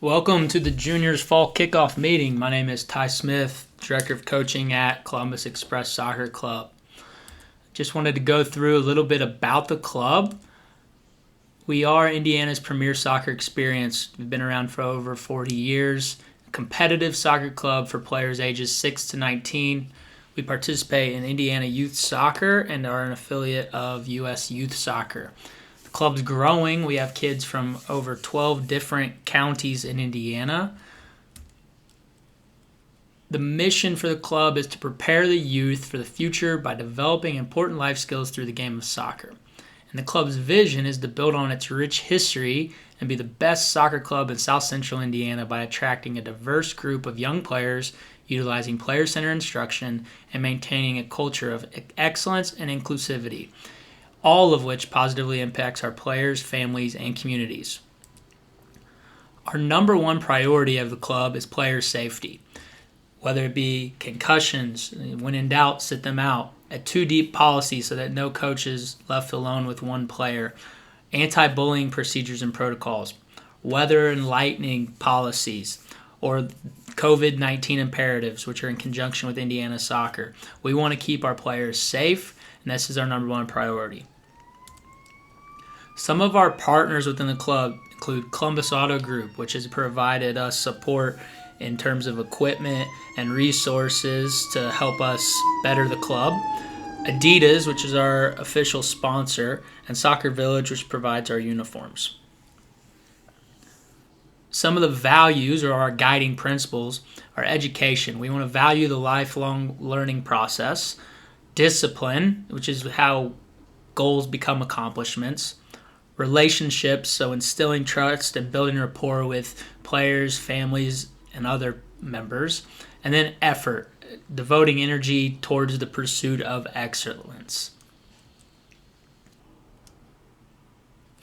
Welcome to the Juniors Fall Kickoff meeting. My name is Ty Smith, Director of Coaching at Columbus Express Soccer Club. Just wanted to go through a little bit about the club. We are Indiana's premier soccer experience. We've been around for over 40 years. A competitive soccer club for players ages 6 to 19. We participate in Indiana Youth Soccer and are an affiliate of U.S. Youth Soccer. The club's growing. We have kids from over 12 different counties in Indiana. The mission for the club is to prepare the youth for the future by developing important life skills through the game of soccer. And the club's vision is to build on its rich history and be the best soccer club in South Central Indiana by attracting a diverse group of young players, utilizing player-centered instruction, and maintaining a culture of excellence and inclusivity, all of which positively impacts our players, families, and communities. Our number one priority of the club is player safety, whether it be concussions, when in doubt, sit them out, a two-deep policy so that no coach is left alone with one player, anti-bullying procedures and protocols, weather and lightning policies, or COVID-19 imperatives, which are in conjunction with Indiana soccer. We want to keep our players safe, and this is our number one priority. Some of our partners within the club include Columbus Auto Group, which has provided us support in terms of equipment and resources to help us better the club. Adidas, which is our official sponsor, and Soccer Village, which provides our uniforms. Some of the values or our guiding principles are education. We want to value the lifelong learning process. Discipline, which is how goals become accomplishments. Relationships, so instilling trust and building rapport with players, families, and other members. And then effort, devoting energy towards the pursuit of excellence.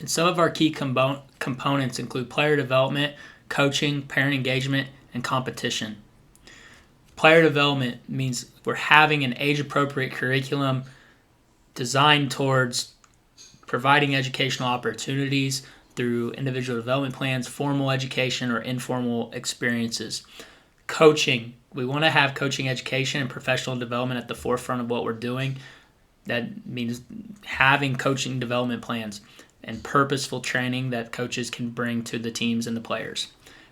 And some of our key components include player development, coaching, parent engagement, and competition. Player development means we're having an age-appropriate curriculum designed towards providing educational opportunities through individual development plans, formal education, or informal experiences. Coaching, we want to have coaching education and professional development at the forefront of what we're doing. That means having coaching development plans and purposeful training that coaches can bring to the teams and the players.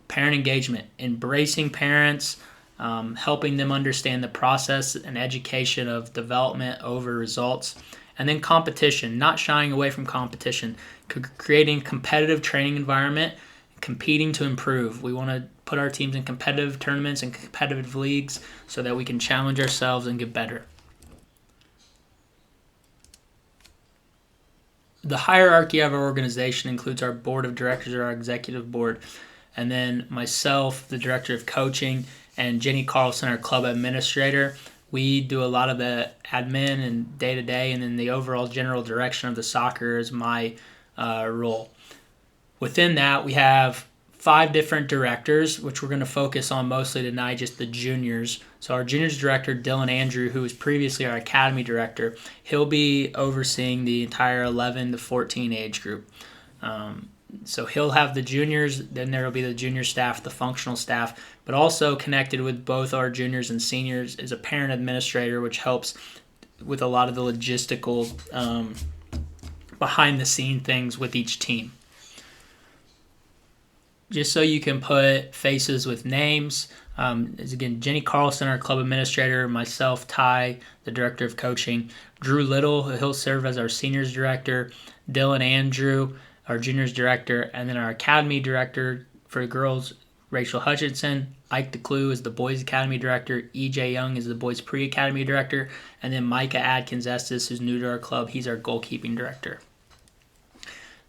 Parent engagement, embracing parents, helping them understand the process and education of development over results. And then competition, not shying away from competition, creating a competitive training environment, competing to improve. We want to put our teams in competitive tournaments and competitive leagues so that we can challenge ourselves and get better. The hierarchy of our organization includes our board of directors or our executive board, and then myself, the director of coaching, and Jenny Carlson, our club administrator. We do a lot of the admin and day-to-day, and then the overall general direction of the soccer is my role. Within that, we have 5 different directors, which we're going to focus on mostly tonight, just the juniors. So our juniors director, Dylan Andrew, who was previously our academy director, he'll be overseeing the entire 11 to 14 age group. So he'll have the juniors, then there will be the junior staff, the functional staff, but also connected with both our juniors and seniors is a parent administrator, which helps with a lot of the logistical behind-the-scene things with each team. Just so you can put faces with names, is again Jenny Carlson, our club administrator, myself, Ty, the director of coaching, Drew Little, he'll serve as our seniors director, Dylan Andrew, our juniors director, and then our academy director for girls, Rachel Hutchinson. Ike DeClue is the boys academy director. EJ Young is the boys pre-academy director. And then Micah Adkins Estes, who's new to our club, he's our goalkeeping director.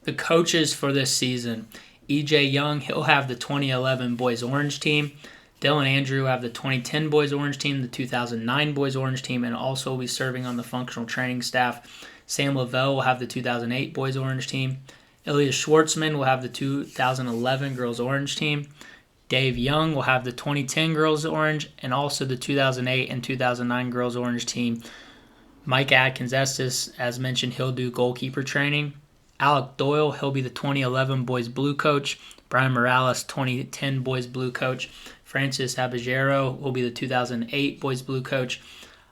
The coaches for this season, EJ Young, he'll have the 2011 boys orange team. Dylan Andrew will have the 2010 boys orange team, the 2009 boys orange team, and also will be serving on the functional training staff. Sam Lavelle will have the 2008 boys orange team. Ilya Schwartzman will have the 2011 girls orange team. Dave Young will have the 2010 girls orange and also the 2008 and 2009 girls orange team. Mike Adkins Estes, as mentioned, he'll do goalkeeper training. Alec Doyle, he'll be the 2011 boys blue coach. Brian Morales, 2010 Boys Blue coach. Francis Abigero will be the 2008 Boys Blue coach.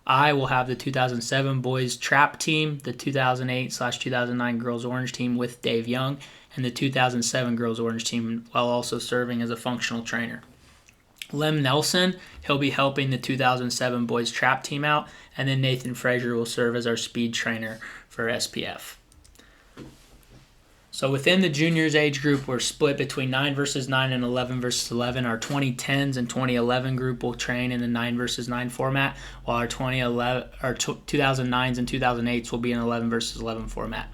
I will have the 2007 Boys Trap team, the 2008/2009 Girls Orange team with Dave Young, and the 2007 Girls Orange team while also serving as a functional trainer. Lem Nelson, he'll be helping the 2007 Boys Trap team out, and then Nathan Frazier will serve as our speed trainer for SPF. So within the juniors age group, we're split between 9 versus 9 and 11 versus 11. Our 2010s and 2011 group will train in the 9 versus 9 format, while our 2009s and 2008s will be in 11 versus 11 format.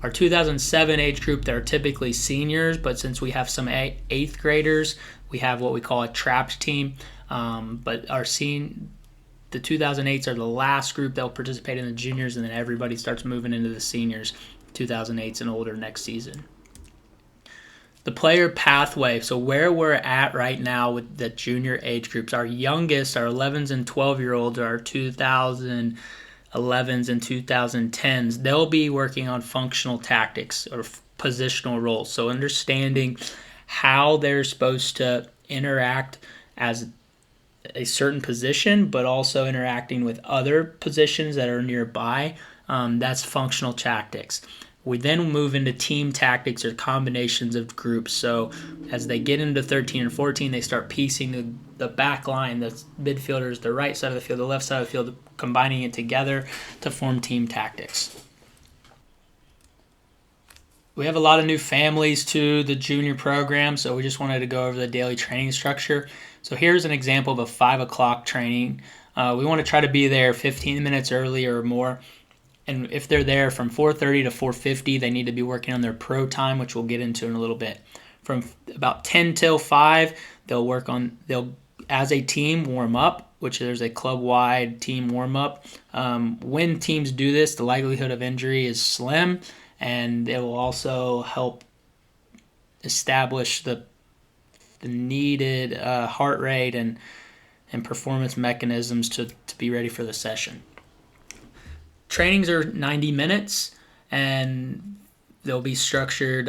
Our 2007 age group, they're typically seniors, but since we have some 8th graders, we have what we call a trapped team. But the 2008s are the last group that will participate in the juniors, and then everybody starts moving into the seniors, 2008s and older next season. The player pathway, so where we're at right now with the junior age groups, our youngest, our 11s and 12-year-olds, our 2011s and 2010s, they'll be working on functional tactics or positional roles. So understanding how they're supposed to interact as a certain position, but also interacting with other positions that are nearby. That's functional tactics. We then move into team tactics or combinations of groups. So as they get into 13 and 14, they start piecing the back line, the midfielders, the right side of the field, the left side of the field, combining it together to form team tactics. We have a lot of new families to the junior program, so we just wanted to go over the daily training structure. So here's an example of a 5 o'clock training. We want to try to be there 15 minutes early or more. And if they're there from 4:30 to 4:50, they need to be working on their pro time, which we'll get into in a little bit. From about 10 till 5, they'll as a team warm up, which there's a club-wide team warm up. When teams do this, the likelihood of injury is slim, and it will also help establish the needed heart rate and performance mechanisms to be ready for the session. Trainings are 90 minutes, and they'll be structured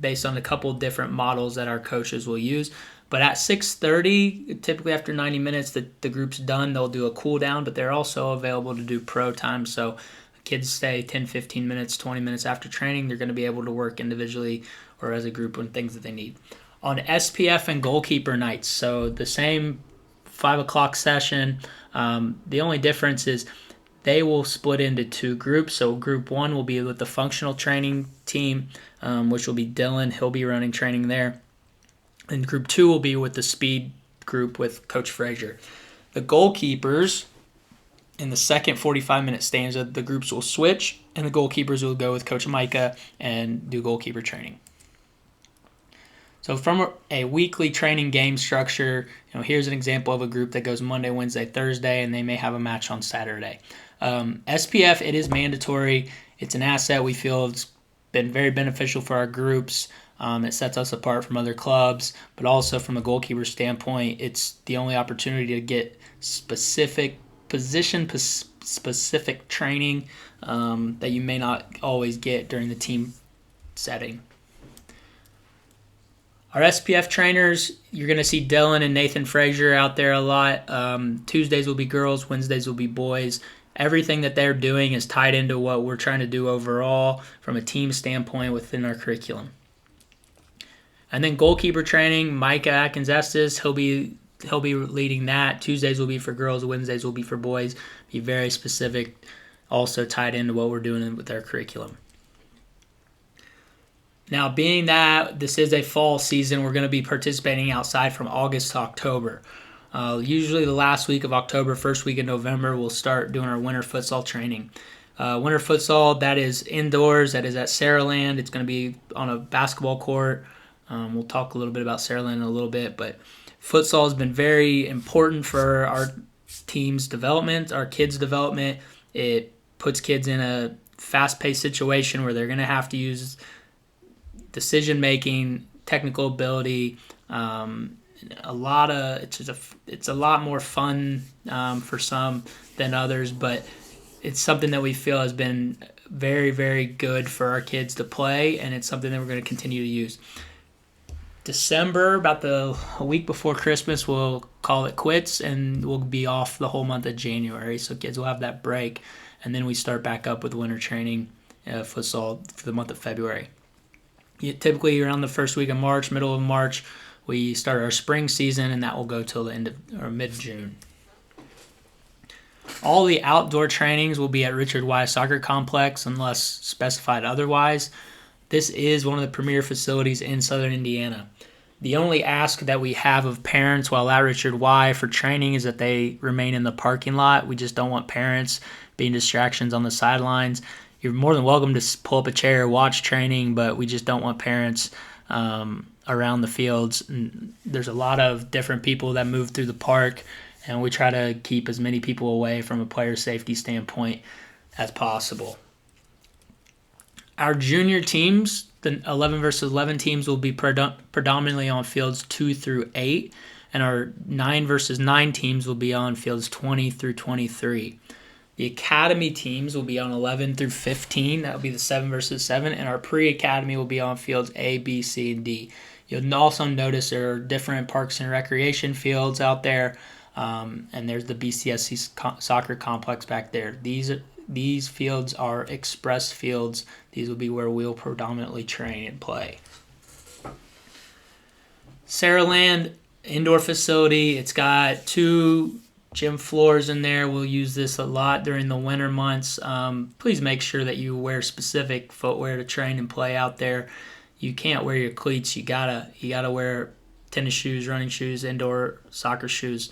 based on a couple different models that our coaches will use. But at 6:30, typically after 90 minutes, the group's done. They'll do a cool down, but they're also available to do pro time. So kids stay 10, 15 minutes, 20 minutes after training. They're going to be able to work individually or as a group on things that they need. On SPF and goalkeeper nights, so the same 5 o'clock session. The only difference is they will split into 2 groups. So group 1 will be with the functional training team, which will be Dylan. He'll be running training there. And group 2 will be with the speed group with Coach Frazier. The goalkeepers, in the second 45-minute stanza, the groups will switch, and the goalkeepers will go with Coach Micah and do goalkeeper training. So from a weekly training game structure, here's an example of a group that goes Monday, Wednesday, Thursday, and they may have a match on Saturday. SPF, it is mandatory. It's an asset we feel it's been very beneficial for our groups. It sets us apart from other clubs, but also from a goalkeeper standpoint, it's the only opportunity to get specific position-specific training that you may not always get during the team setting. Our SPF trainers, you're going to see Dylan and Nathan Frazier out there a lot. Tuesdays will be girls, Wednesdays will be boys. Everything that they're doing is tied into what we're trying to do overall from a team standpoint within our curriculum. And then goalkeeper training, Micah Atkins-Estes, he'll be leading that. Tuesdays will be for girls, Wednesdays will be for boys. Be very specific, also tied into what we're doing with our curriculum. Now, being that this is a fall season, we're going to be participating outside from August to October. Usually the last week of October, first week of November, we'll start doing our winter futsal training. Winter futsal, that is indoors, that is at Saraland. It's going to be on a basketball court. We'll talk a little bit about Saraland in a little bit, but futsal has been very important for our team's development, our kids' development. It puts kids in a fast-paced situation where they're going to have to use decision-making, technical ability. It's a lot more fun for some than others, but it's something that we feel has been very, very good for our kids to play, and it's something that we're going to continue to use. December, about a week before Christmas, we'll call it quits, and we'll be off the whole month of January. So kids will have that break, and then we start back up with winter training futsal for the month of February. Typically around the first week of March, middle of March, we start our spring season, and that will go till the end of or mid-June. All the outdoor trainings will be at Richard WIGH Soccer Complex unless specified otherwise. This is one of the premier facilities in southern Indiana. The only ask that we have of parents while at Richard WIGH for training is that they remain in the parking lot. We just don't want parents being distractions on the sidelines. You're more than welcome to pull up a chair, watch training, but we just don't want parents around the fields. And there's a lot of different people that move through the park, and we try to keep as many people away from a player safety standpoint as possible. Our junior teams, the 11 versus 11 teams, will be predominantly on fields 2 through 8, and our 9 versus 9 teams will be on fields 20 through 23. The academy teams will be on 11 through 15. That will be the 7 versus 7, and our pre-academy will be on fields A, B, C, and D. You'll also notice there are different parks and recreation fields out there, and there's the BCSC soccer complex back there. These fields are express fields. These will be where we'll predominantly train and play. Saraland indoor facility. It's got 2 gym floors in there. We'll use this a lot during the winter months. Please make sure that you wear specific footwear to train and play out there. You can't wear your cleats. You gotta wear tennis shoes, running shoes, indoor soccer shoes.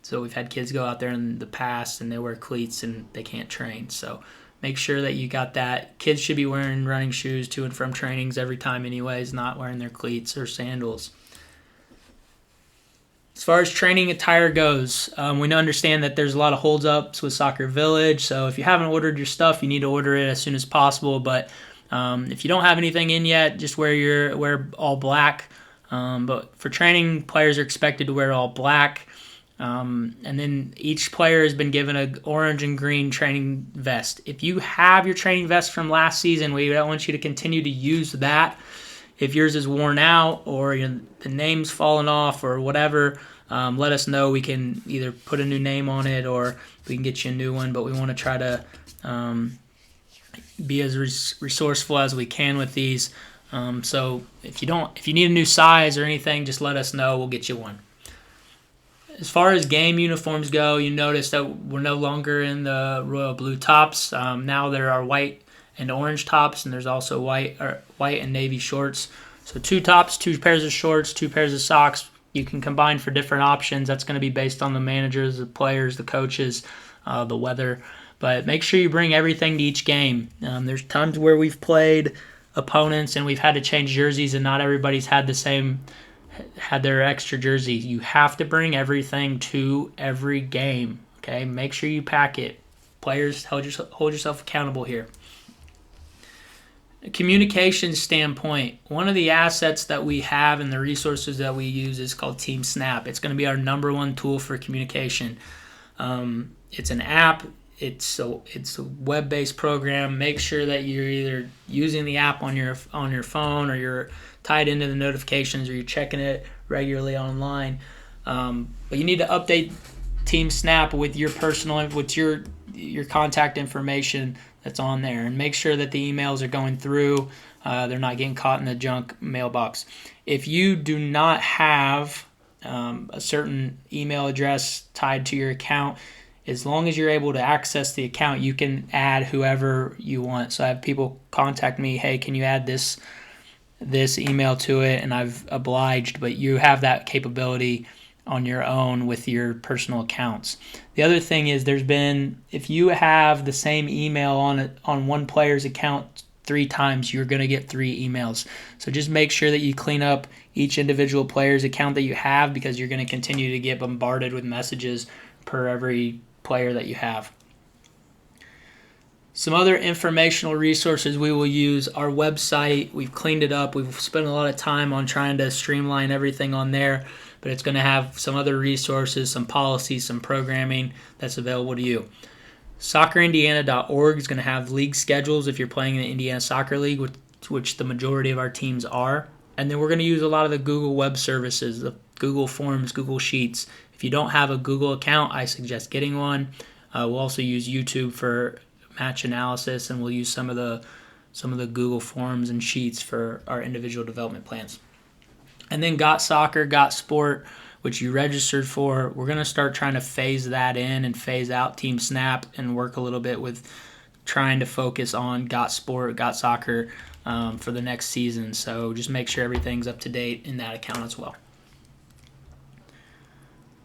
So we've had kids go out there in the past and they wear cleats and they can't train. So make sure that you got that. Kids should be wearing running shoes to and from trainings every time anyways, not wearing their cleats or sandals. As far as training attire goes, we understand that there's a lot of holdups with Soccer Village. So if you haven't ordered your stuff, you need to order it as soon as possible. But if you don't have anything in yet, just wear all black. But for training, players are expected to wear all black. And then each player has been given an orange and green training vest. If you have your training vest from last season, we want you to continue to use that. If yours is worn out or the name's fallen off or whatever, let us know. We can either put a new name on it or we can get you a new one. But we want to try to be as resourceful as we can with these. So if you need a new size or anything, just let us know. We'll get you one. As far as game uniforms go, you notice that we're no longer in the royal blue tops. Now there are white and orange tops, and there's also white and navy shorts. So 2 tops, 2 pairs of shorts, 2 pairs of socks. You can combine for different options. That's going to be based on the managers, the players, the coaches, the weather. But make sure you bring everything to each game. There's times where we've played opponents and we've had to change jerseys, and not everybody's had their extra jersey. You have to bring everything to every game. Okay, make sure you pack it. Players, hold yourself accountable here. Communication standpoint, one of the assets that we have and the resources that we use is called Team Snap. It's going to be our number one tool for communication. It's an app. It's a web-based program. Make sure that you're either using the app on your phone, or you're tied into the notifications, or you're checking it regularly online. But you need to update Team Snap with your your contact information that's on there, and make sure that the emails are going through. They're not getting caught in the junk mailbox. If you do not have a certain email address tied to your account, as long as you're able to access the account, you can add whoever you want. So I have people contact me, hey, can you add this email to it? And I've obliged, but you have that capability on your own with your personal accounts. The other thing is if you have the same email on one player's account 3 times, you're going to get 3 emails. So just make sure that you clean up each individual player's account that you have, because you're going to continue to get bombarded with messages per every player that you have. Some other informational resources we will use. Our website, we've cleaned it up. We've spent a lot of time on trying to streamline everything on there, but it's going to have some other resources, some policies, some programming that's available to you. SoccerIndiana.org is going to have league schedules if you're playing in the Indiana Soccer League, which the majority of our teams are. And then we're going to use a lot of the Google web services, the Google Forms, Google Sheets. If you don't have a Google account, I suggest getting one. We'll also use YouTube for match analysis, and we'll use some of the Google Forms and Sheets for our individual development plans. And then Got Soccer, Got Sport, which you registered for, we're going to start trying to phase that in and phase out Team Snap and work a little bit with trying to focus on Got Sport, Got Soccer for the next season. So just make sure everything's up to date in that account as well.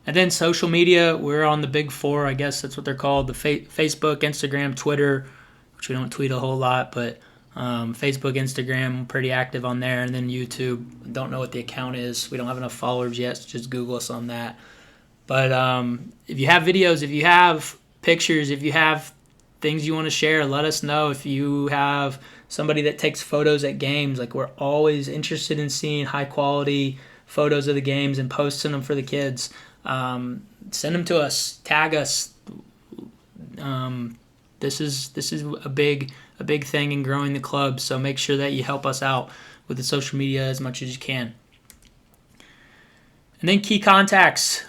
And then social media, we're on the big four, I guess that's what they're called, the Facebook, Instagram, Twitter, which we don't tweet a whole lot, but Facebook, Instagram, pretty active on there, and then YouTube. Don't know what the account is. We don't have enough followers yet, so just Google us on that. But if you have videos, if you have pictures, if you have things you want to share, let us know. If you have somebody that takes photos at games, like we're always interested in seeing high-quality photos of the games and posting them for the kids. Send them to us. Tag us. This is a big thing in growing the club, so make sure that you help us out with the social media as much as you can. And then key contacts.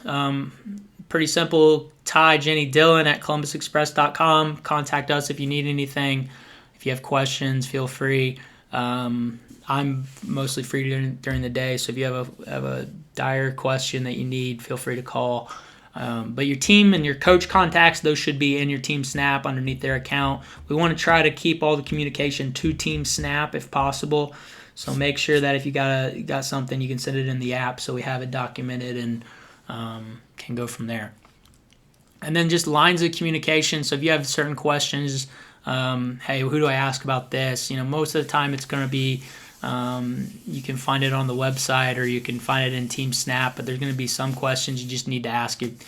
Pretty simple. Ty, Jenny, Dylan at columbusexpress.com. Contact us if you need anything. If you have questions, feel free. I'm mostly free during the day, so if you have a dire question that you need, feel free to call. But your team and your coach contacts, those should be in your Team Snap underneath their account. We want to try to keep all the communication to Team Snap if possible. So make sure that if you got something, you can send it in the app so we have it documented and can go from there. And then just lines of communication. So if you have certain questions, hey, who do I ask about this? Most of the time it's going to be you can find it on the website or you can find it in Team Snap, but there's going to be some questions you just need to ask it,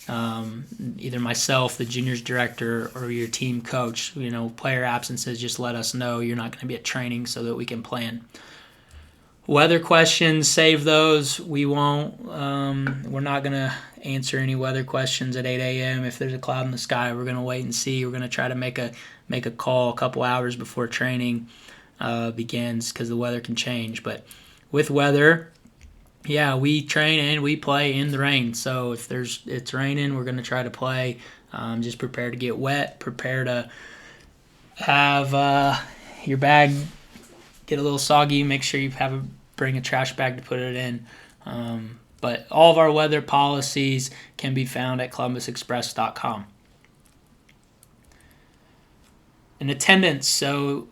either myself, the juniors director, or your team coach. Player absences, just let us know you're not going to be at training so that we can plan. Weather questions, save those. We won't. We're not going to answer any weather questions at 8 a.m. If there's a cloud in the sky, we're going to wait and see. We're going to try to make a call a couple hours before training begins because the weather can change. But with weather, yeah, we train and we play in the rain. So if it's raining, we're going to try to play. Just prepare to get wet. Prepare to have your bag get a little soggy. Make sure you bring a trash bag to put it in. But all of our weather policies can be found at columbusexpress.com. And attendance. So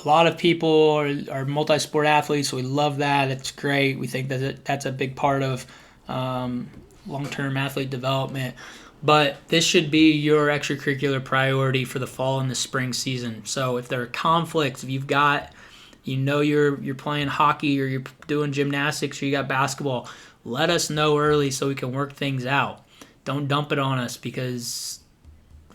a lot of people are multi-sport athletes, so we love that. It's great. We think that that's a big part of long-term athlete development. But this should be your extracurricular priority for the fall and the spring season. So if there are conflicts, if you're playing hockey or you're doing gymnastics or you got basketball, let us know early so we can work things out. Don't dump it on us because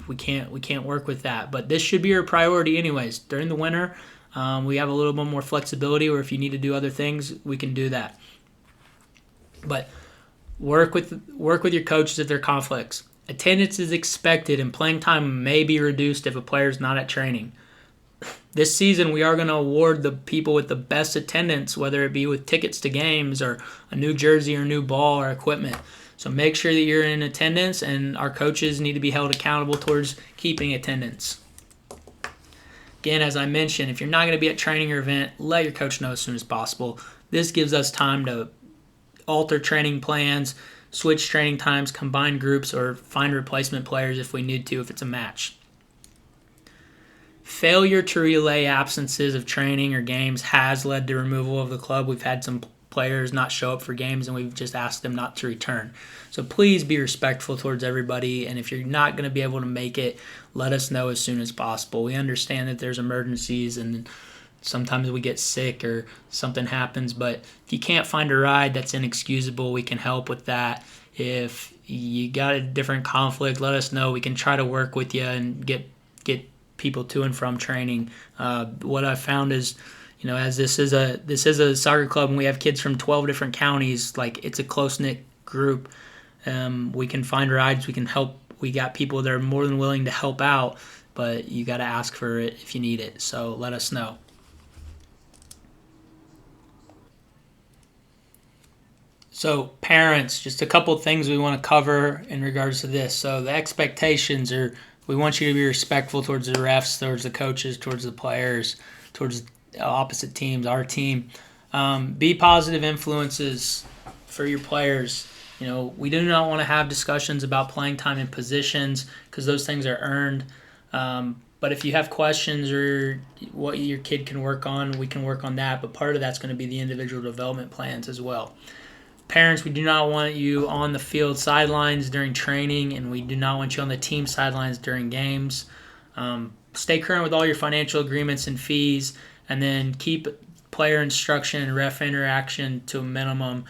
we can't work with that. But this should be your priority anyways. During the winter, we have a little bit more flexibility, or if you need to do other things, we can do that. But work with your coaches if there are conflicts. Attendance is expected and playing time may be reduced if a player is not at training. This season, we are going to award the people with the best attendance, whether it be with tickets to games or a new jersey or new ball or equipment. So make sure that you're in attendance, and our coaches need to be held accountable towards keeping attendance. Again, as I mentioned, if you're not going to be at training or event, let your coach know as soon as possible. This gives us time to alter training plans, switch training times, combine groups, or find replacement players if we need to if it's a match. Failure to relay absences of training or games has led to removal of the club. We've had some players not show up for games, and we've just asked them not to return. So please be respectful towards everybody, and if you're not going to be able to make it, let us know as soon as possible. We understand that there's emergencies, and sometimes we get sick or something happens, but if you can't find a ride, that's inexcusable. We can help with that. If you got a different conflict, let us know. We can try to work with you and get people to and from training. What I've found is, as this is a soccer club and we have kids from 12 different counties, like it's a close-knit group. We can find rides. We can help we got people that are more than willing to help out, but you got to ask for it if you need it. So let us know. So parents, just a couple of things we want to cover in regards to this. So the expectations are, we want you to be respectful towards the refs, towards the coaches, towards the players, towards opposite teams, our team. Be positive influences for your players. You know, we do not want to have discussions about playing time and positions because those things are earned. But if you have questions or what your kid can work on, we can work on that. But part of that's going to be the individual development plans as well. Parents, we do not want you on the field sidelines during training, and we do not want you on the team sidelines during games. Stay current with all your financial agreements and fees, and then keep player instruction and ref interaction to a minimum.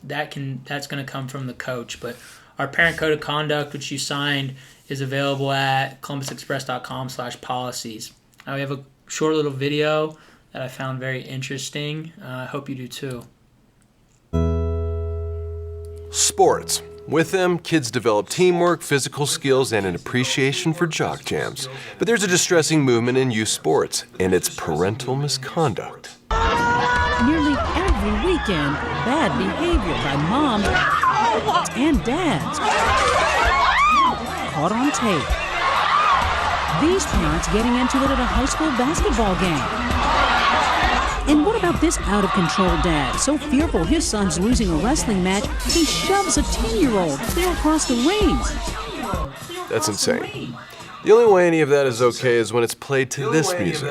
That's going to come from the coach. But our parent code of conduct, which you signed, is available at columbusexpress.com/policies. We have a short little video that I found very interesting. I hope you do too. Sports. With them, kids develop teamwork, physical skills, and an appreciation for jock jams. But there's a distressing movement in youth sports, and it's parental misconduct. Nearly every weekend, bad behavior by moms and dads. Caught on tape. These parents getting into it at a high school basketball game. And what about this out-of-control dad, so fearful his son's losing a wrestling match, he shoves a 10-year-old clear across the ring? That's insane. The only way any of that is okay is when it's played to this music.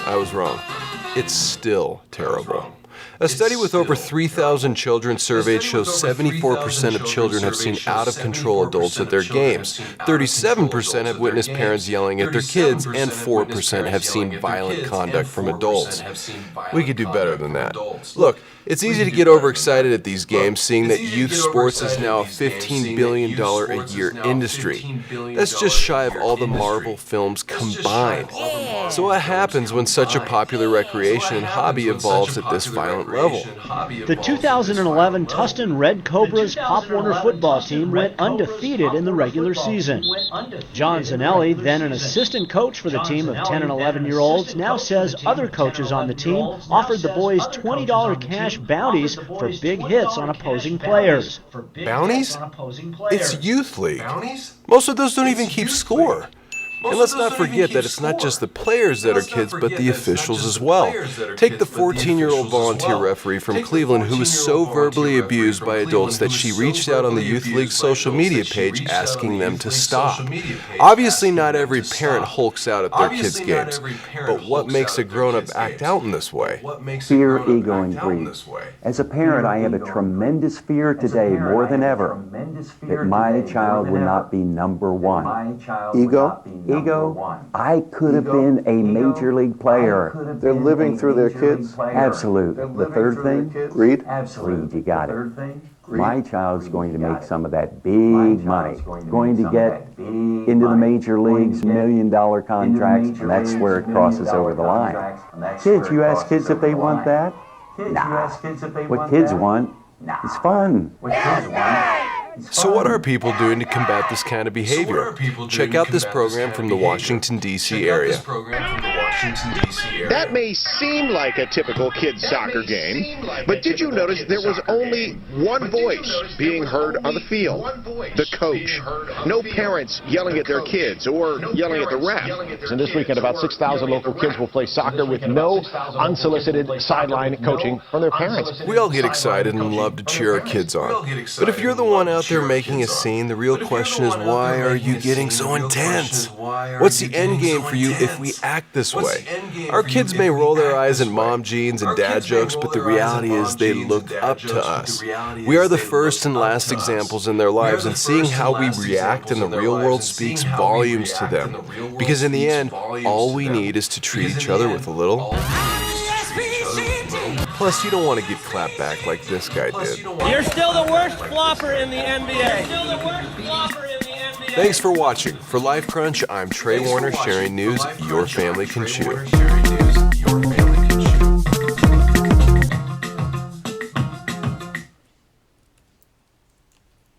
I was wrong. It's still terrible. A study with over 3,000 children surveyed shows 74% of children have seen out-of-control adults at their games, 37% have witnessed parents yelling at their kids, and 4% have seen violent conduct from adults. We could do better than that. Look, it's easy to get overexcited at these games, seeing that youth sports is now a $15 billion a year industry. That's just shy of all the Marvel films combined. So what happens when such a popular recreation and hobby evolves at this violent level? The 2011 Tustin Red Cobras Pop Warner football team went undefeated in the regular season. John Zanelli, then an assistant coach for the team of 10 and 11-year-olds, now says other coaches on the team offered the boys $20 cash bounties for big hits on opposing players. Bounties? It's youth league. Most of those don't even keep score. And let's not forget that it's not just the players that are kids, but the officials as well. Take the 14-year-old volunteer referee from Cleveland who was so verbally abused by adults that she reached out on the Youth League's social media page asking them to stop. Obviously, not every parent hulks out at their kids' games, but what makes a grown-up act out in this way? Fear, ego, and greed. As a parent, I have a tremendous fear today, more than ever, that my child would not be number one. Ego? Ego, I could have been a major league player. They're living through their kids? Absolutely. The third thing? Greed? Greed, you got it. My child's going to make some of that big money, going to get into the major leagues, million-dollar contracts, and that's where it crosses over the line. Kids, you ask kids if they want that? Nah. What kids want is fun. So what are people doing to combat this kind of behavior? Check out this program from the Washington, D.C. area. That may seem like a typical kids' soccer game, but did you notice there was only one voice being heard on the field? The coach. No parents yelling at their kids or yelling at the ref. And this weekend, about 6,000 local kids will play soccer with no unsolicited sideline coaching from their parents. We all get excited and love to cheer our kids on. But if you're the one out there making a scene, the real question is, why are you getting so intense? What's the end game for you if we act this way? Our kids may roll their eyes at mom jeans and dad jokes, but the reality is they look up to us. We are the first and last examples in their lives, and seeing how we react in the real world speaks volumes to them. Because in the end, all we need is to treat each other with a little. Plus, you don't want to get clapped back like this guy did. You're still the worst flopper in the NBA. Thanks for watching. For Life Crunch, I'm Trey Warner, sharing news your family can chew.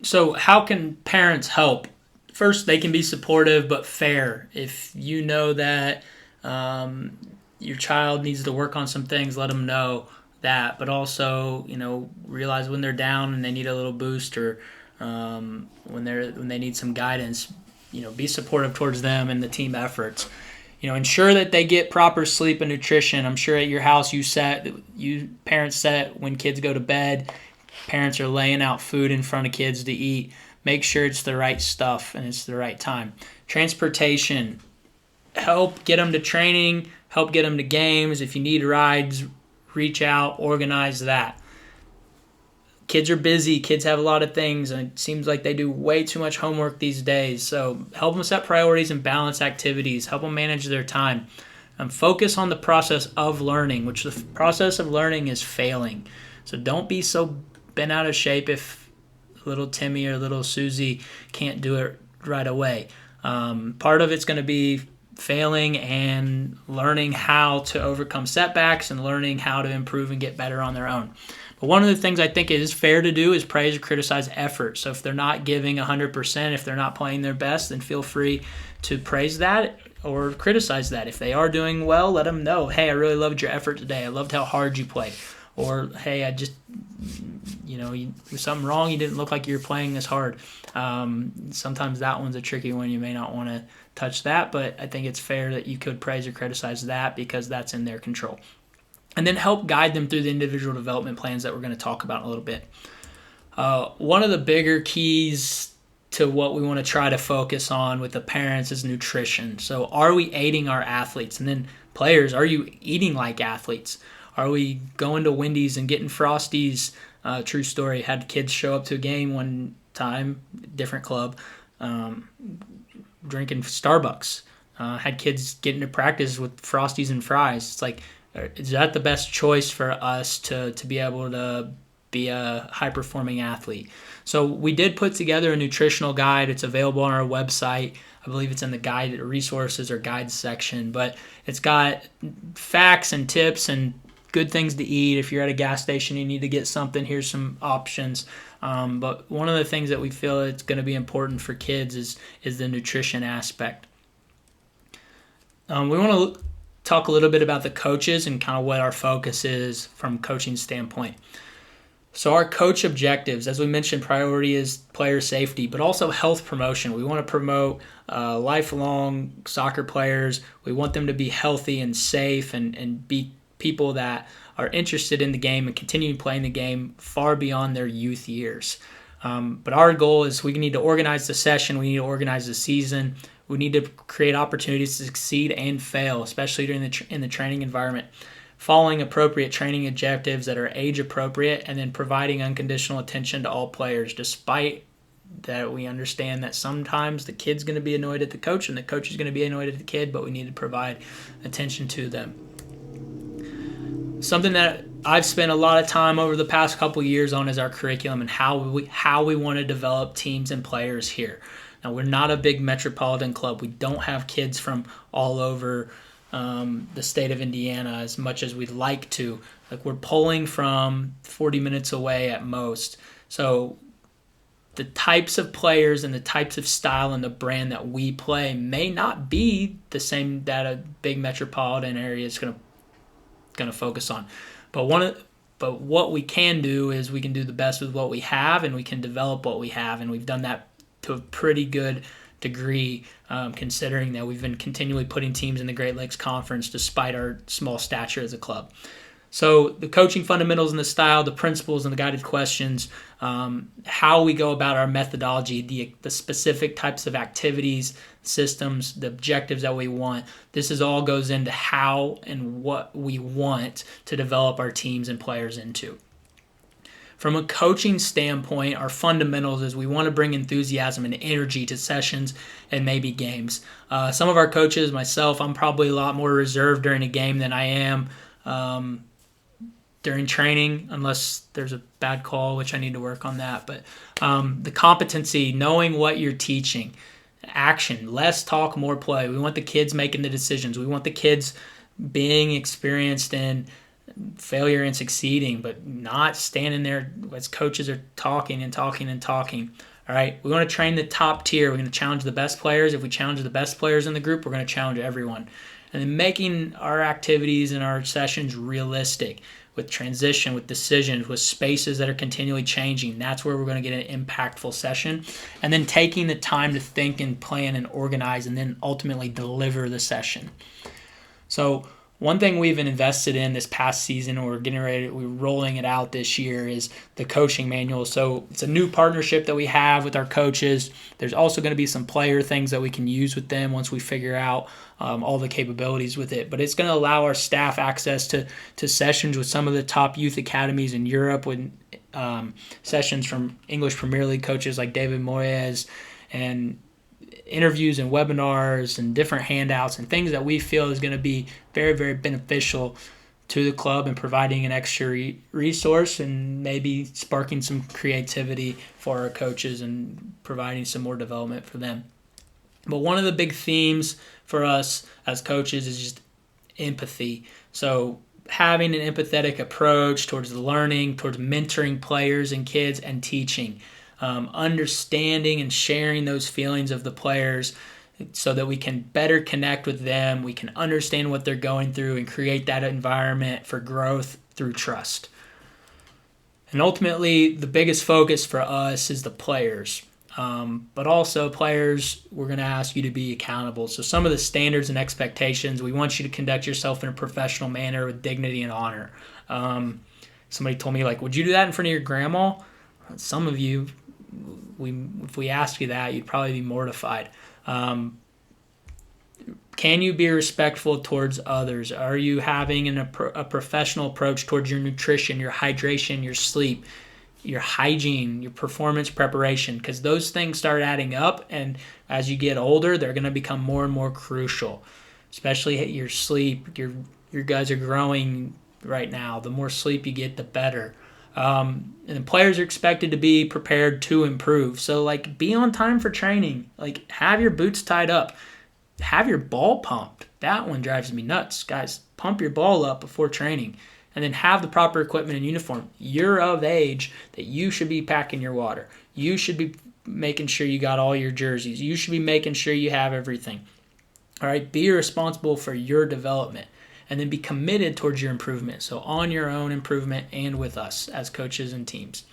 So how can parents help? First, they can be supportive but fair. If you know that your child needs to work on some things, let them know that. But also, realize when they're down and they need a little boost, or when they need some guidance, be supportive towards them and the team efforts. Ensure that they get proper sleep and nutrition. I'm sure at your house you parents set when kids go to bed. Parents are laying out food in front of kids to eat. Make sure it's the right stuff and it's the right time. Transportation. Help get them to training. Help get them to games. If you need rides, reach out, organize that. Kids are busy. Kids have a lot of things, and it seems like they do way too much homework these days. So help them set priorities and balance activities. Help them manage their time. Focus on the process of learning, which the process of learning is failing. So don't be so bent out of shape if little Timmy or little Susie can't do it right away. Part of it's going to be failing and learning how to overcome setbacks and learning how to improve and get better on their own. But one of the things I think it is fair to do is praise or criticize effort. So if they're not giving 100%, if they're not playing their best, then feel free to praise that or criticize that. If they are doing well, let them know, hey, I really loved your effort today. I loved how hard you played. Or, hey, I just, there's something wrong. You didn't look like you were playing this hard. Sometimes that one's a tricky one. You may not want to touch that, but I think it's fair that you could praise or criticize that because that's in their control. And then help guide them through the individual development plans that we're going to talk about in a little bit. One of the bigger keys to what we want to try to focus on with the parents is nutrition. So are we aiding our athletes? And then players, are you eating like athletes? Are we going to Wendy's and getting Frosties? True story, had kids show up to a game one time, different club, drinking Starbucks. Had kids get into practice with Frosties and fries. It's like, is that the best choice for us to be able to be a high-performing athlete? So we did put together a nutritional guide. It's available on our website. I believe it's in the guide resources or guides section. But it's got facts and tips and good things to eat. If you're at a gas station, you need to get something, here's some options. But one of the things that we feel it's going to be important for kids is the nutrition aspect. We want to talk a little bit about the coaches and kind of what our focus is from a coaching standpoint. So our coach objectives, as we mentioned, priority is player safety, but also health promotion. We want to promote lifelong soccer players. We want them to be healthy and safe and be people that are interested in the game and continue playing the game far beyond their youth years. But our goal is we need to organize the session. We need to organize the season. We need to create opportunities to succeed and fail, especially during in the training environment. Following appropriate training objectives that are age appropriate, and then providing unconditional attention to all players, despite that we understand that sometimes the kid's going to be annoyed at the coach and the coach is going to be annoyed at the kid, but we need to provide attention to them. Something that I've spent a lot of time over the past couple years on is our curriculum and how we want to develop teams and players here. Now, we're not a big metropolitan club. We don't have kids from all over the state of Indiana as much as we'd like to. Like, we're pulling from 40 minutes away at most. So the types of players and the types of style and the brand that we play may not be the same that a big metropolitan area is going to focus on. But what we can do is we can do the best with what we have, and we can develop what we have, and we've done that to a pretty good degree, considering that we've been continually putting teams in the Great Lakes Conference despite our small stature as a club. So the coaching fundamentals and the style, the principles and the guided questions, how we go about our methodology, the specific types of activities, systems, the objectives that we want. This all goes into how and what we want to develop our teams and players into. From a coaching standpoint, our fundamentals is we want to bring enthusiasm and energy to sessions and maybe games. Some of our coaches, myself, I'm probably a lot more reserved during a game than I am during training, unless there's a bad call, which I need to work on that. But the competency, knowing what you're teaching, action, less talk, more play. We want the kids making the decisions. We want the kids being experienced in failure and succeeding, but not standing there as coaches are talking and talking and talking. All right, we want to train the top tier. We're going to challenge the best players. If we challenge the best players in the group, we're going to challenge everyone. And then making our activities and our sessions realistic with transition, with decisions, with spaces that are continually changing. That's where we're going to get an impactful session. And then taking the time to think and plan and organize and then ultimately deliver the session. So one thing we've invested in this past season, we're rolling it out this year, is the coaching manual. So it's a new partnership that we have with our coaches. There's also going to be some player things that we can use with them once we figure out all the capabilities with it. But it's going to allow our staff access to sessions with some of the top youth academies in Europe, with sessions from English Premier League coaches like David Moyes, and interviews and webinars and different handouts and things that we feel is going to be very, very beneficial to the club and providing an extra resource and maybe sparking some creativity for our coaches and providing some more development for them. But one of the big themes for us as coaches is just empathy. So having an empathetic approach towards the learning, towards mentoring players and kids, and teaching. Understanding and sharing those feelings of the players so that we can better connect with them, we can understand what they're going through and create that environment for growth through trust. And ultimately, the biggest focus for us is the players. But also players, we're going to ask you to be accountable. So some of the standards and expectations, we want you to conduct yourself in a professional manner with dignity and honor. Somebody told me, like, would you do that in front of your grandma? Some of you, if we asked you that, you'd probably be mortified. Can you be respectful towards others? Are you having a professional approach towards your nutrition, your hydration, your sleep, your hygiene, your performance preparation? Because those things start adding up, and as you get older, they're going to become more and more crucial, especially your sleep. Your guys are growing right now. The more sleep you get, the better. And players are expected to be prepared to improve. So, like, be on time for training. Like, have your boots tied up. Have your ball pumped. That one drives me nuts. Guys, pump your ball up before training. And then have the proper equipment and uniform. You're of age that you should be packing your water. You should be making sure you got all your jerseys. You should be making sure you have everything. All right, be responsible for your development. And then be committed towards your improvement. So on your own improvement and with us as coaches and teams.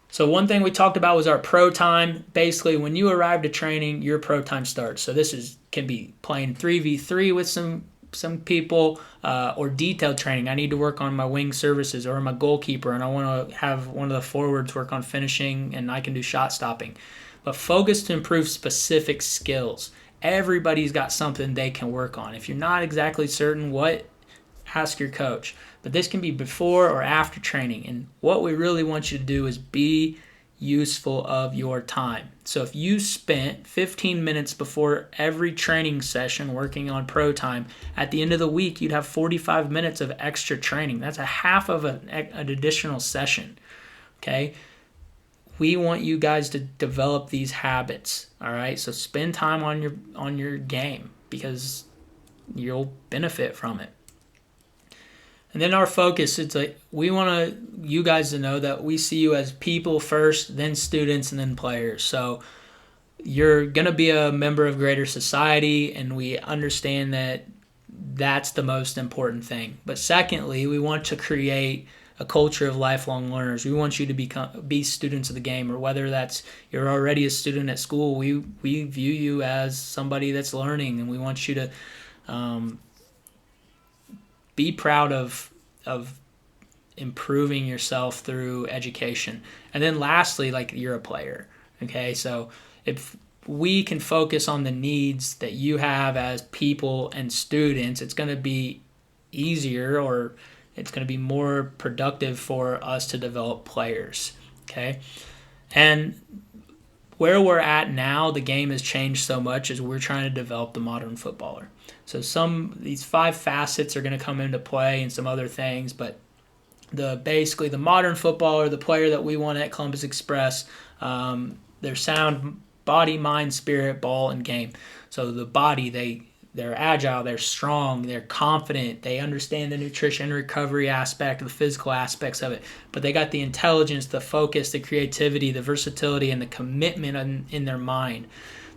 So one thing we talked about was our pro time. Basically, when you arrive to training, your pro time starts. So this can be playing 3v3 with some people or detailed training. I need to work on my wing services or my goalkeeper, and I want to have one of the forwards work on finishing, and I can do shot stopping. But focus to improve specific skills. Everybody's got something they can work on. If you're not exactly certain what, ask your coach. But this can be before or after training. And what we really want you to do is be useful of your time. So if you spent 15 minutes before every training session working on pro time, at the end of the week, you'd have 45 minutes of extra training. That's a half of an additional session. Okay? We want you guys to develop these habits, all right? So spend time on your game because you'll benefit from it. And then our focus, it's like we want you guys to know that we see you as people first, then students, and then players. So you're going to be a member of greater society, and we understand that that's the most important thing. But secondly, we want to create a culture of lifelong learners. We want you to be students of the game, or whether that's you're already a student at school, we view you as somebody that's learning, and we want you to be proud of improving yourself through education. And then lastly, like, you're a player. Okay, so if we can focus on the needs that you have as people and students, it's going to be easier, or it's going to be more productive for us to develop players, okay? And where we're at now, the game has changed so much as we're trying to develop the modern footballer. So these 5 facets are going to come into play and some other things, but basically the modern footballer, the player that we want at Columbus Express, their sound body, mind, spirit, ball, and game. So the body, They're agile, they're strong, they're confident, they understand the nutrition recovery aspect, the physical aspects of it, but they got the intelligence, the focus, the creativity, the versatility, and the commitment in their mind.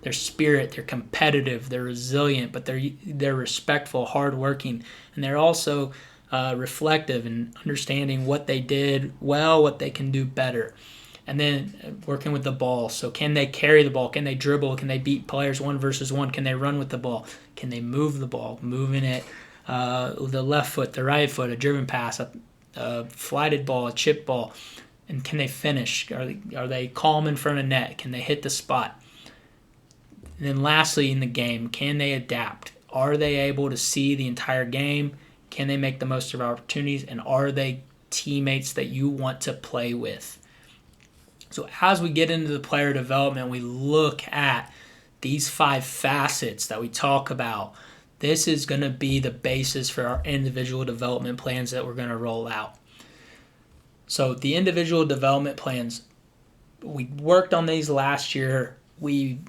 Their spirit, they're competitive, they're resilient, but they're respectful, hardworking, and they're also reflective and understanding what they did well, what they can do better. And then working with the ball. So can they carry the ball? Can they dribble? Can they beat players 1-versus-1? Can they run with the ball? Can they move the ball? Moving it, the left foot, the right foot, a driven pass, a flighted ball, a chip ball. And can they finish? Are they calm in front of net? Can they hit the spot? And then lastly in the game, can they adapt? Are they able to see the entire game? Can they make the most of opportunities? And are they teammates that you want to play with? So as we get into the player development, we look at these 5 facets that we talk about. This is going to be the basis for our individual development plans that we're going to roll out. So the individual development plans, we worked on these last year. We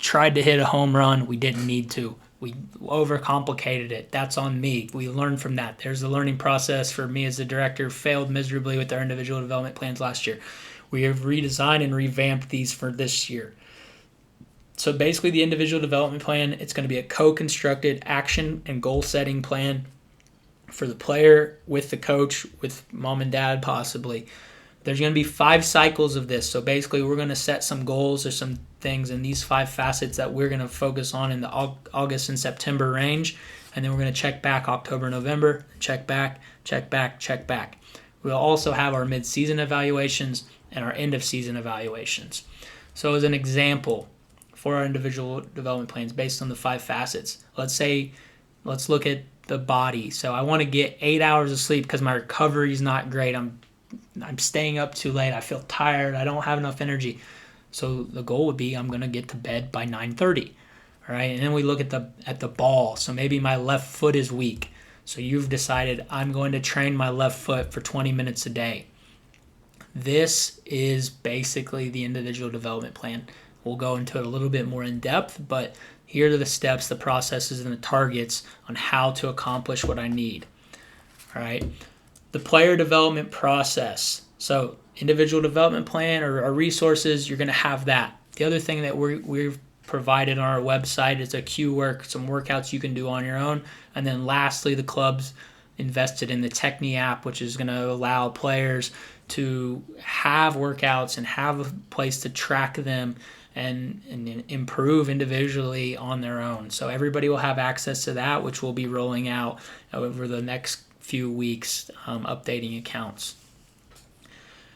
tried to hit a home run. We didn't need to. We overcomplicated it. That's on me. We learned from that. There's the learning process for me as the director. Failed miserably with our individual development plans last year. We have redesigned and revamped these for this year. So basically the individual development plan, it's going to be a co-constructed action and goal-setting plan for the player, with the coach, with mom and dad possibly. There's going to be 5 cycles of this. So basically we're going to set some goals or some things in these 5 facets that we're going to focus on in the August and September range. And then we're going to check back October, November, check back, check back, check back. We'll also have our mid-season evaluations and our end-of-season evaluations. So as an example for our individual development plans based on the 5 facets, let's look at the body. So I want to get 8 hours of sleep because my recovery is not great. I'm staying up too late. I feel tired. I don't have enough energy. So the goal would be I'm going to get to bed by 9:30. All right, and then we look at the ball. So maybe my left foot is weak. So you've decided I'm going to train my left foot for 20 minutes a day. This is basically the individual development plan. We'll go into it a little bit more in depth, but here are the steps, the processes, and the targets on how to accomplish what I need. All right. The player development process. So individual development plan or our resources, you're going to have that. The other thing that we've provided on our website is a Q work, some workouts you can do on your own. And then lastly, the club's invested in the Techni app, which is going to allow players to have workouts and have a place to track them and improve individually on their own. So everybody will have access to that, which we'll be rolling out over the next few weeks, updating accounts.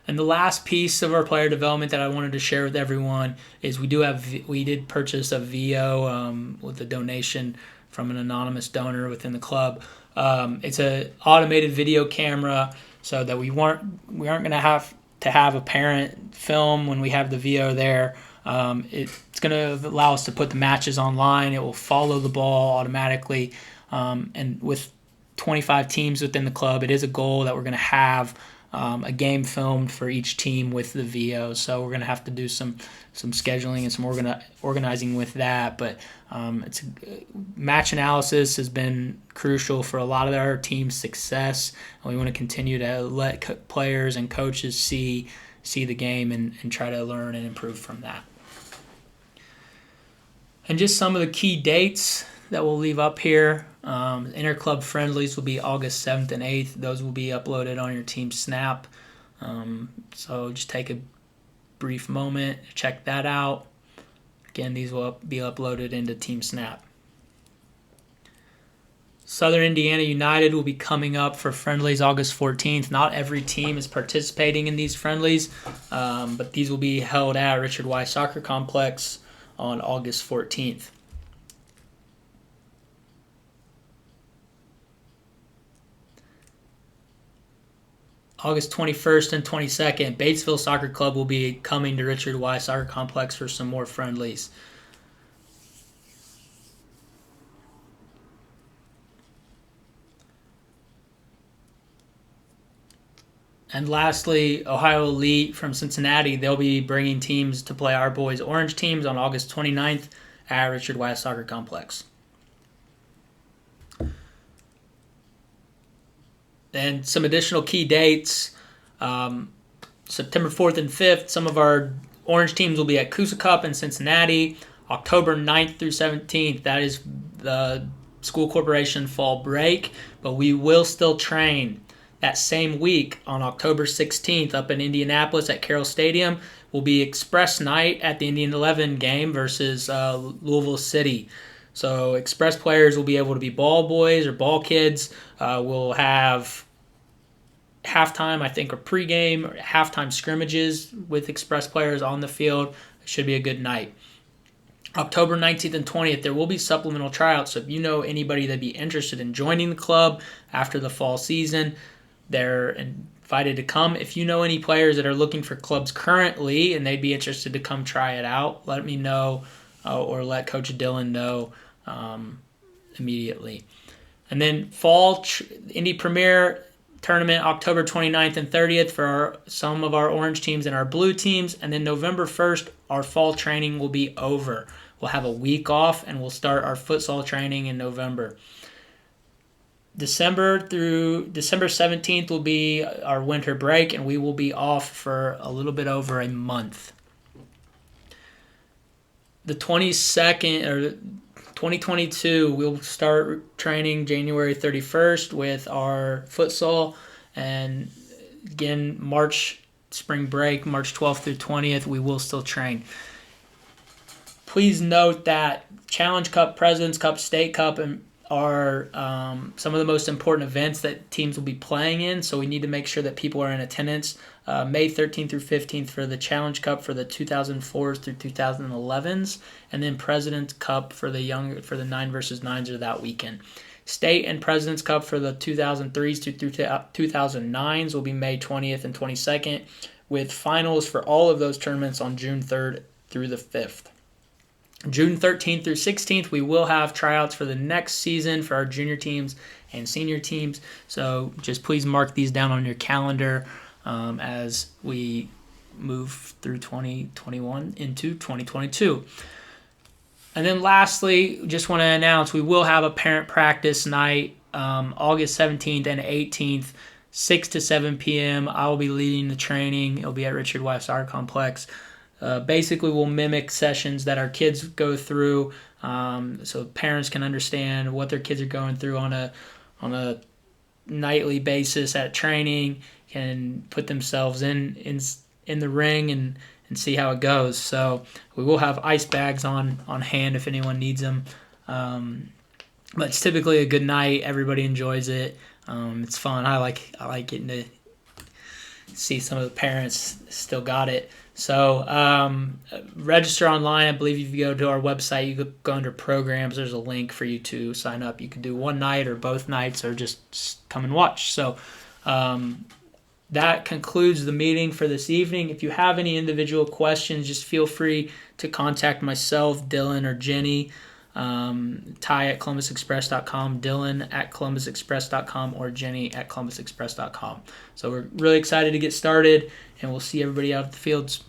And the last piece of our player development that I wanted to share with everyone is we did purchase a VO with a donation from an anonymous donor within the club. It's an automated video camera so that we aren't going to have a parent film when we have the VO there. It's going to allow us to put the matches online. It will follow the ball automatically. And with 25 teams within the club, it is a goal that we're going to have a game filmed for each team with the VO. So we're going to have to do some scheduling and some organizing with that. But match analysis has been crucial for a lot of our team's success. And we want to continue to let players and coaches see the game and try to learn and improve from that. And just some of the key dates that we'll leave up here. Interclub friendlies will be August 7th and 8th. Those will be uploaded on your team Snap. So just take a brief moment, check that out. Again, these will be uploaded into Team Snap. Southern Indiana United will be coming up for friendlies August 14th. Not every team is participating in these friendlies, but these will be held at Richard WIGH Soccer Complex on August 14th. August 21st and 22nd, Batesville Soccer Club will be coming to Richard WIGH Soccer Complex for some more friendlies. And lastly, Ohio Elite from Cincinnati, they'll be bringing teams to play our boys' Orange teams on August 29th at Richard WIGH Soccer Complex. And some additional key dates, September 4th and 5th, some of our Orange teams will be at Coosa Cup in Cincinnati. October 9th through 17th, that is the school corporation fall break, but we will still train. That same week on October 16th up in Indianapolis at Carroll Stadium will be Express Night at the Indian 11 game versus Louisville City. So Express players will be able to be ball boys or ball kids. We'll have halftime, I think, or pregame or halftime scrimmages with Express players on the field. It should be a good night. October 19th and 20th, there will be supplemental tryouts. So if you know anybody that'd be interested in joining the club after the fall season, they're invited to come. If you know any players that are looking for clubs currently and they'd be interested to come try it out, let me know or let Coach Dillon know immediately. And then fall Indy Premier Tournament, October 29th and 30th for some of our orange teams and our blue teams. And then November 1st, our fall training will be over. We'll have a week off and we'll start our futsal training in November. December through December 17th will be our winter break, and we will be off for a little bit over a month. The 22nd or 2022, we'll start training January 31st with our futsal, and again, March spring break, March 12th through 20th, we will still train. Please note that Challenge Cup, President's Cup, State Cup, and are some of the most important events that teams will be playing in, so we need to make sure that people are in attendance. May 13th through 15th for the Challenge Cup for the 2004s through 2011s, and then President's Cup for the 9 versus 9s are that weekend. State and President's Cup for the 2003s through 2009s will be May 20th and 22nd, with finals for all of those tournaments on June 3rd through the 5th. June 13th through 16th, we will have tryouts for the next season for our junior teams and senior teams. So just please mark these down on your calendar as we move through 2021 into 2022. And then lastly, just want to announce we will have a parent practice night August 17th and 18th, 6 to 7 p.m. I will be leading the training. It'll be at Richard Wife Soccer Complex. Basically, we'll mimic sessions that our kids go through, so parents can understand what their kids are going through on a nightly basis at training, can put themselves in the ring and see how it goes. So we will have ice bags on hand if anyone needs them. But it's typically a good night. Everybody enjoys it. It's fun. I like getting to see some of the parents still got it. So register online. I believe if you go to our website, you could go under programs. There's a link for you to sign up. You could do one night or both nights or just come and watch. So that concludes the meeting for this evening. If you have any individual questions, just feel free to contact myself, Dylan, or Jenny. Ty at columbusexpress.com, Dylan at columbusexpress.com, or Jenny at columbusexpress.com. So we're really excited to get started, and we'll see everybody out at the fields.